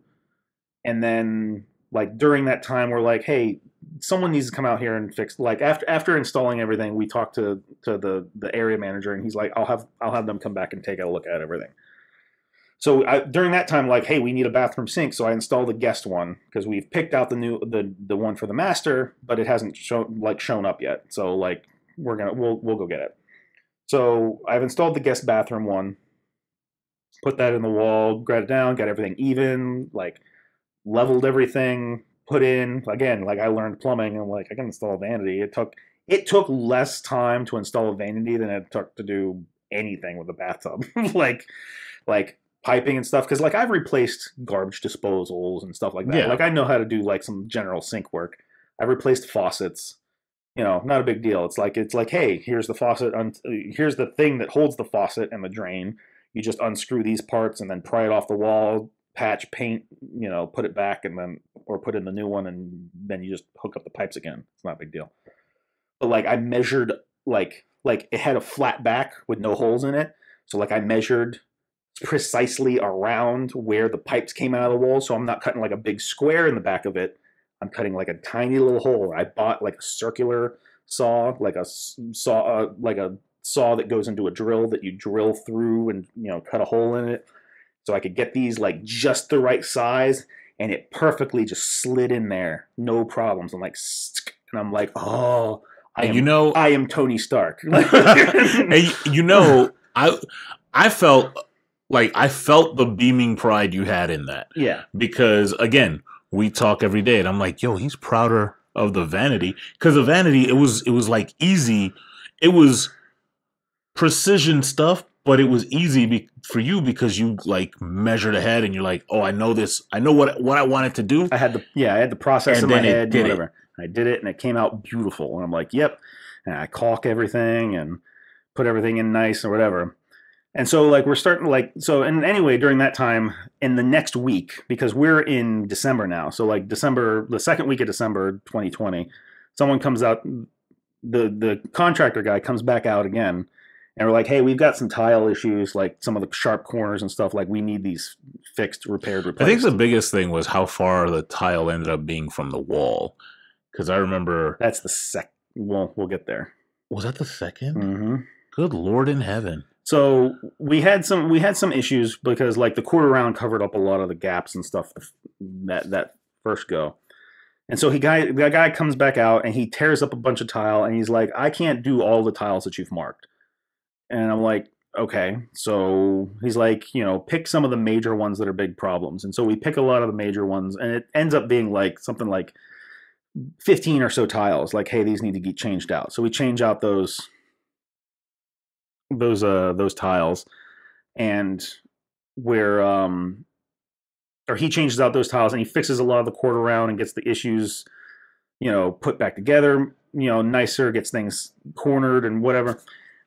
and then like during that time, we're like, hey, someone needs to come out here and fix. Like after installing everything, we talked to the area manager, and he's like, I'll have them come back and take a look at everything. So during that time, like, hey, we need a bathroom sink. So I installed the guest one because we've picked out the one for the master, but it hasn't shown up yet. So like we'll go get it. So I've installed the guest bathroom one, put that in the wall, got it down, got everything even, like leveled everything, put in again. Like I learned plumbing, and like I can install a vanity. It took less time to install a vanity than it took to do anything with a bathtub, like piping and stuff. Because like I've replaced garbage disposals and stuff like that. Yeah. Like I know how to do like some general sink work. I've replaced faucets. Not a big deal. It's like hey, here's the faucet. Here's the thing that holds the faucet and the drain. You just unscrew these parts and then pry it off the wall, patch, paint, put it back, and then or put in the new one, and then you just hook up the pipes again. It's not a big deal. But like I measured like it had a flat back with no holes in it. So like I measured precisely around where the pipes came out of the wall. So I'm not cutting like a big square in the back of it. I'm cutting like a tiny little hole. I bought like a circular saw, like a saw that goes into a drill that you drill through and cut a hole in it. So I could get these like just the right size, and it perfectly just slid in there, no problems. I'm like, oh, I am Tony Stark. And I felt like I felt the beaming pride you had in that. Yeah. Because again, we talk every day, and I'm like, yo, he's prouder of the vanity. Because the vanity, it was like easy. It was precision stuff, but it was easy for you because you like measured ahead, and you're like, oh, I know this. I know what I wanted to do. I had the process in my head and whatever. I did it, and it came out beautiful. And I'm like, yep. And I caulk everything and put everything in nice or whatever. And so like we're starting and anyway, during that time in the next week, because we're in December now. So like the second week of December 2020, someone comes out, the contractor guy comes back out again, and we're like, hey, we've got some tile issues, like some of the sharp corners and stuff, like we need these fixed, repaired, replaced. I think the biggest thing was how far the tile ended up being from the wall. Because I remember that's the we'll get there. Was that the second? Mm-hmm. Good Lord in heaven. So we had some issues because like the quarter round covered up a lot of the gaps and stuff that first go. And so the guy comes back out and he tears up a bunch of tile and he's like, I can't do all the tiles that you've marked. And I'm like, okay. So he's like, pick some of the major ones that are big problems. And so we pick a lot of the major ones, and it ends up being like something like 15 or so tiles. Like, hey, these need to get changed out. So we change out those tiles, and he changes out those tiles and he fixes a lot of the quarter round and gets the issues, put back together, nicer, gets things cornered and whatever.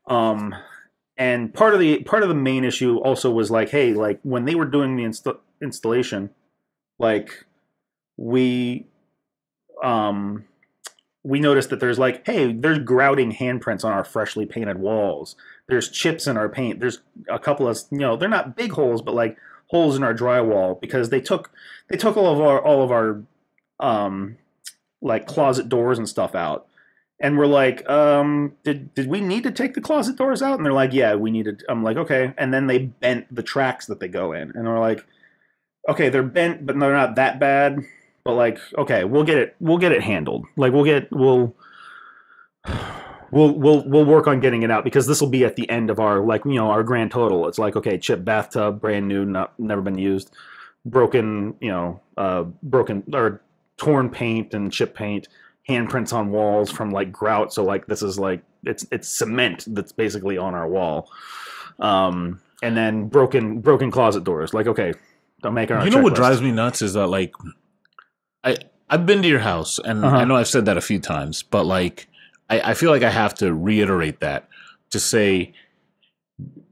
And part of the main issue also was like, hey, like when they were doing the installation, like we noticed that there's like, hey, there's grouting handprints on our freshly painted walls. There's chips in our paint. There's a couple of, they're not big holes, but like holes in our drywall because they took all of our like closet doors and stuff out. And we're like, did we need to take the closet doors out? And they're like, yeah, we needed. I'm like, okay. And then they bent the tracks that they go in, and we're like, okay, they're bent, but they're not that bad. But like, okay, we'll get it handled. Like we'll work on getting it out because this will be at the end of our our grand total. It's like, okay, chip bathtub, brand new, never been used, broken or torn paint and chip paint, handprints on walls from like grout. So like this is like it's cement that's basically on our wall, and then broken closet doors. Like, okay, don't make our. You know what drives me nuts is that like. I've been to your house, and I know I've said that a few times, but like I feel like I have to reiterate that to say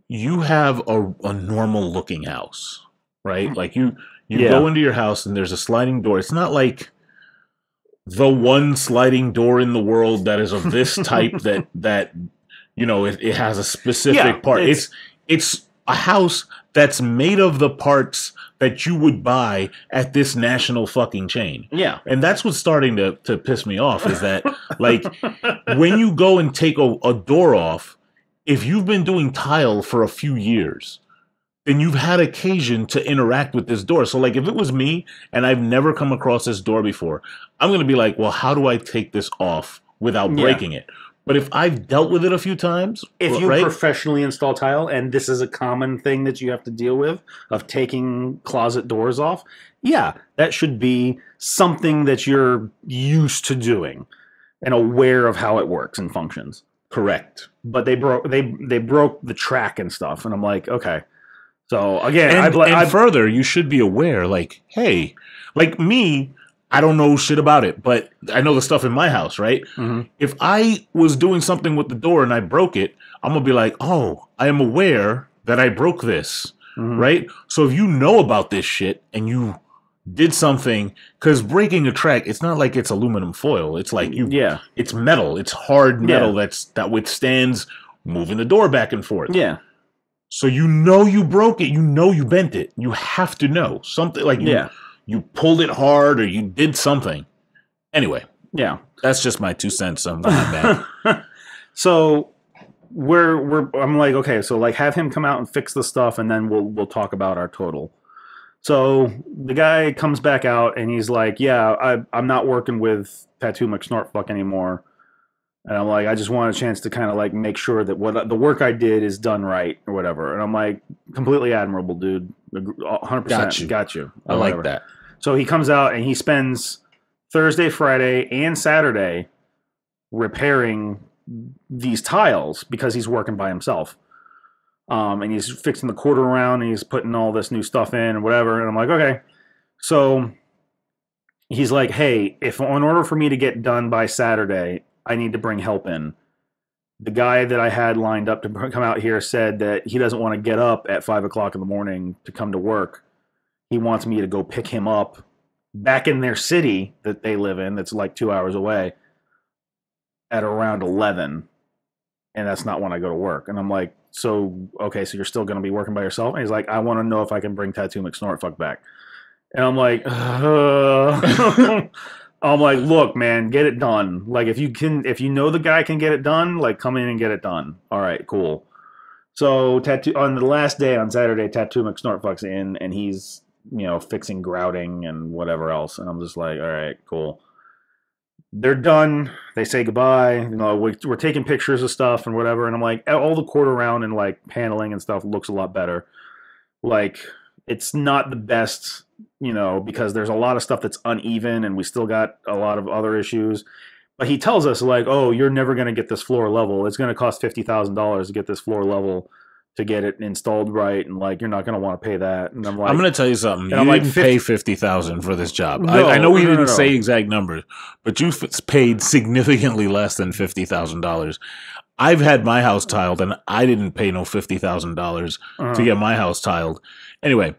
you have a normal looking house, right? Like you go into your house and there's a sliding door. It's not like the one sliding door in the world that is of this type that it has a specific part. It's a house that's made of the parts that you would buy at this national fucking chain. Yeah. And that's what's starting to piss me off is that, like, when you go and take a door off, if you've been doing tile for a few years, then you've had occasion to interact with this door. So, like, if it was me and I've never come across this door before, I'm going to be like, well, how do I take this off without breaking it? But if I've dealt with it a few times, if you professionally install tile, and this is a common thing that you have to deal with of taking closet doors off, that should be something that you're used to doing and aware of how it works and functions. Correct. But they broke the track and stuff, and I'm like, okay. So again, and further, you should be aware, like, hey, like me. I don't know shit about it, but I know the stuff in my house, right? Mm-hmm. If I was doing something with the door and I broke it, I'm going to be like, oh, I am aware that I broke this, right? So if you know about this shit and you did something, because breaking a track, it's not like it's aluminum foil. It's like it's metal. It's hard metal that withstands moving the door back and forth. Yeah. So you broke it. You bent it. You have to know something like you pulled it hard or you did something. Anyway. Yeah. That's just my 2 cents on that. So I'm like, okay, so like have him come out and fix the stuff and then we'll talk about our total. So the guy comes back out and he's like, yeah, I'm not working with Tattoo McSnortfuck anymore. And I'm like, I just want a chance to kind of like make sure that what the work I did is done right or whatever. And I'm like, completely admirable, dude. 100%. Got you. I like that. So he comes out and he spends Thursday, Friday, and Saturday repairing these tiles because he's working by himself. And he's fixing the quarter round and he's putting all this new stuff in and whatever. And I'm like, okay. So he's like, hey, if in order for me to get done by Saturday, I need to bring help in. The guy that I had lined up to come out here said that he doesn't want to get up at 5 o'clock in the morning to come to work. He wants me to go pick him up back in their city that they live in, that's like 2 hours away, at around 11. And that's not when I go to work. And I'm like, so, okay, so you're still going to be working by yourself? And he's like, I want to know if I can bring Tattoo McSnortfuck back. And I'm like, I'm like, look, man, get it done. Like, if you know the guy can get it done, like, come in and get it done. All right, cool. So, on the last day on Saturday, Tattoo McSnortfuck's in, and he's, fixing grouting and whatever else. And I'm just like, all right, cool. They're done. They say goodbye. We're taking pictures of stuff and whatever. And I'm like, all the quarter round and like paneling and stuff looks a lot better. Like, it's not the best, because there's a lot of stuff that's uneven and we still got a lot of other issues. But he tells us like, oh, you're never going to get this floor level. It's going to cost $50,000 to get this floor level, to get it installed right, and like you're not going to want to pay that. And I'm like, I'm going to tell you something. You didn't pay $50,000 for this job. No, I know we didn't say exact numbers, but you paid significantly less than $50,000. I've had my house tiled, and I didn't pay no $50,000 to get my house tiled. Anyway,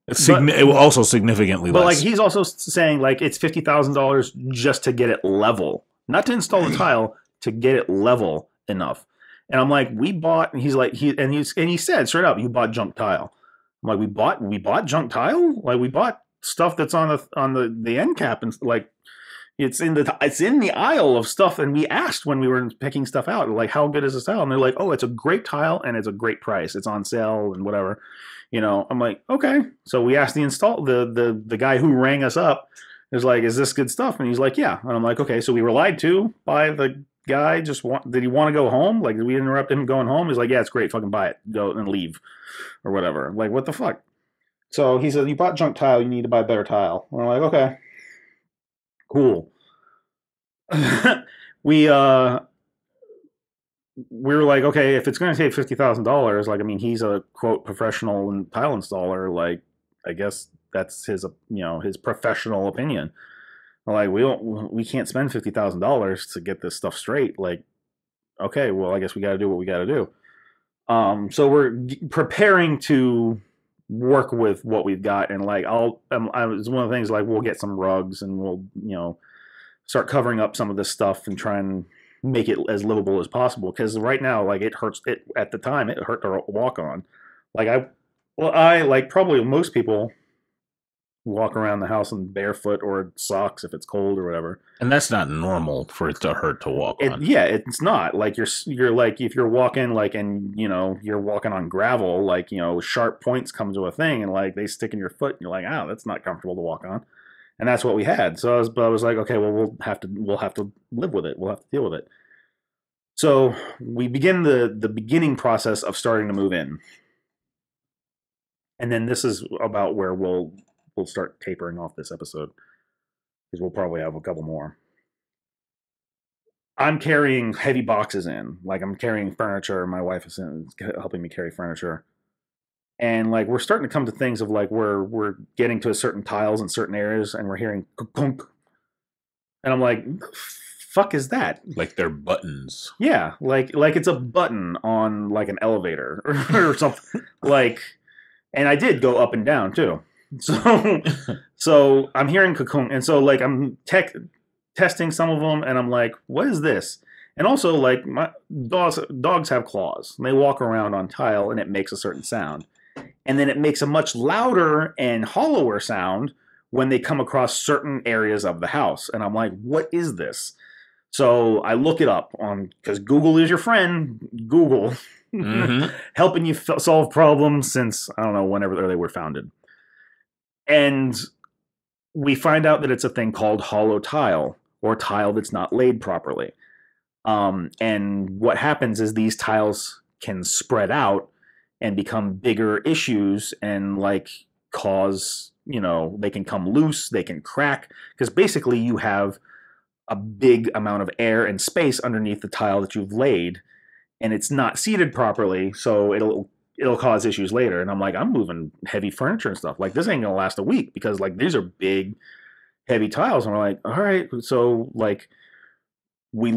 it was also significantly less. But like he's also saying like it's $50,000 just to get it level, not to install the tile, to get it level enough. And I'm like, we bought. And he's like, he said straight up, you bought junk tile. I'm like, we bought junk tile. Like we bought stuff that's on the end cap and like. It's in the aisle of stuff, and we asked when we were picking stuff out, like, how good is this tile? And they're like, oh, it's a great tile, and it's a great price. It's on sale and whatever. I'm like, okay. So we asked the guy who rang us up, is like, is this good stuff? And he's like, yeah. And I'm like, okay. So we were lied to by the guy. Did he want to go home? Like, did we interrupt him going home? He's like, yeah, it's great. Fucking buy it. Go and leave or whatever. I'm like, what the fuck? So he said, you bought junk tile. You need to buy better tile. And I'm like, okay. Cool. We were like, okay, if it's going to take $50,000, like, I mean, he's a quote professional tile installer. Like, I guess that's his, his professional opinion. Like, we can't spend $50,000 to get this stuff straight. Like, okay, well, I guess we got to do what we got to do. So we're preparing to work with what we've got, and like, it's one of the things like we'll get some rugs and we'll, start covering up some of this stuff and try and make it as livable as possible. Because right now, like, it hurts. At the time, it hurt to walk on. Like I like probably most people walk around the house in barefoot or socks if it's cold or whatever. And that's not normal for it to hurt to walk on. Yeah, it's not. Like you're like, if you're walking like, and you're walking on gravel, like, sharp points come to a thing and like they stick in your foot and you're like, oh, that's not comfortable to walk on. And that's what we had. So I was like, okay, well, we'll have to live with it. We'll have to deal with it. So we begin the beginning process of starting to move in. And then this is about where we'll start tapering off this episode, because we'll probably have a couple more. I'm carrying heavy boxes in. Like, I'm carrying furniture. My wife is helping me carry furniture. And like, we're starting to come to things of like, we're getting to a certain tiles in certain areas and we're hearing kunk. And I'm like, fuck is that? Like they're buttons. Yeah. Like it's a button on like an elevator or something. Like, and I did go up and down too. So I'm hearing kunk. And so like, I'm testing some of them and I'm like, what is this? And also like, my dogs have claws and they walk around on tile and it makes a certain sound. And then it makes a much louder and hollower sound when they come across certain areas of the house. And I'm like, what is this? So I look it up because Google is your friend. Google. Mm-hmm. Helping you solve problems since, I don't know, whenever they were founded. And we find out that it's a thing called hollow tile, or tile that's not laid properly. And what happens is these tiles can spread out and become bigger issues and like cause, they can come loose, they can crack, because basically you have a big amount of air and space underneath the tile that you've laid, and it's not seated properly, so it'll cause issues later. And I'm like, I'm moving heavy furniture and stuff. Like, this ain't gonna last a week because like these are big, heavy tiles. And we're like, all right, so like we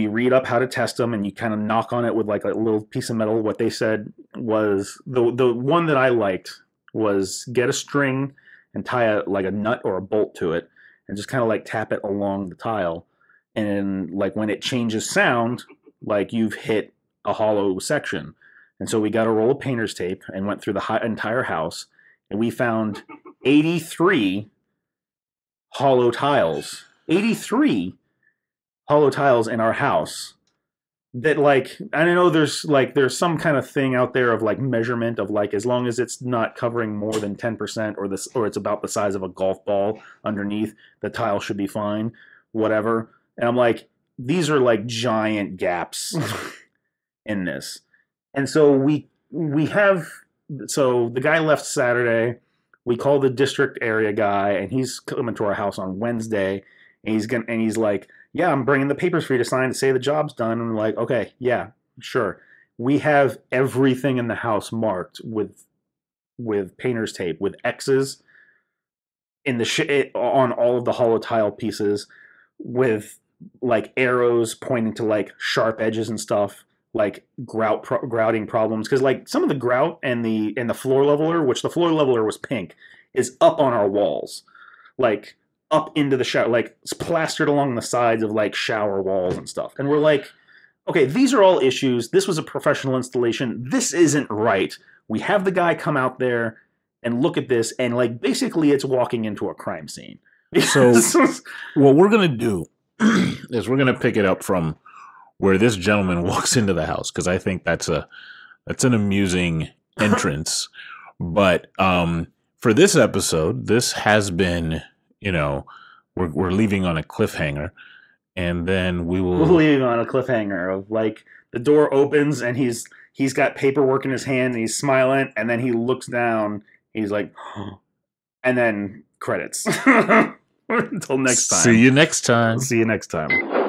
read up how to test them, and you kind of knock on it with like a little piece of metal. What they said was the one that I liked was get a string and tie like a nut or a bolt to it, and just kind of like tap it along the tile, and like when it changes sound, like you've hit a hollow section. And so we got a roll of painter's tape and went through the entire house, and we found 83 hollow tiles. 83 hollow tiles in our house that, like, I know there's some kind of thing out there of like measurement of like, as long as it's not covering more than 10% or it's about the size of a golf ball underneath, the tile should be fine, whatever. And I'm like, these are like giant gaps in this. And so so the guy left Saturday. We called the district area guy, and he's coming to our house on Wednesday, and he's like, yeah, I'm bringing the papers for you to sign to say the job's done. And we're like, okay, yeah, sure. We have everything in the house marked with painter's tape, with X's in on all of the hollow tile pieces, with like arrows pointing to like sharp edges and stuff, like grouting problems. Because like some of the grout and the floor leveler, which the floor leveler was pink, is up on our walls, like up into the shower, like it's plastered along the sides of like shower walls and stuff. And we're like, okay, these are all issues. This was a professional installation. This isn't right. We have the guy come out there and look at this, and like basically it's walking into a crime scene. So what we're going to do is we're going to pick it up from where this gentleman walks into the house, because I think that's an amusing entrance. But for this episode, this has been, we're leaving on a cliffhanger, and then we're leaving on a cliffhanger of like the door opens and he's got paperwork in his hand and he's smiling, and then he looks down, he's like, and then credits. Until next time. See you next time. See you next time.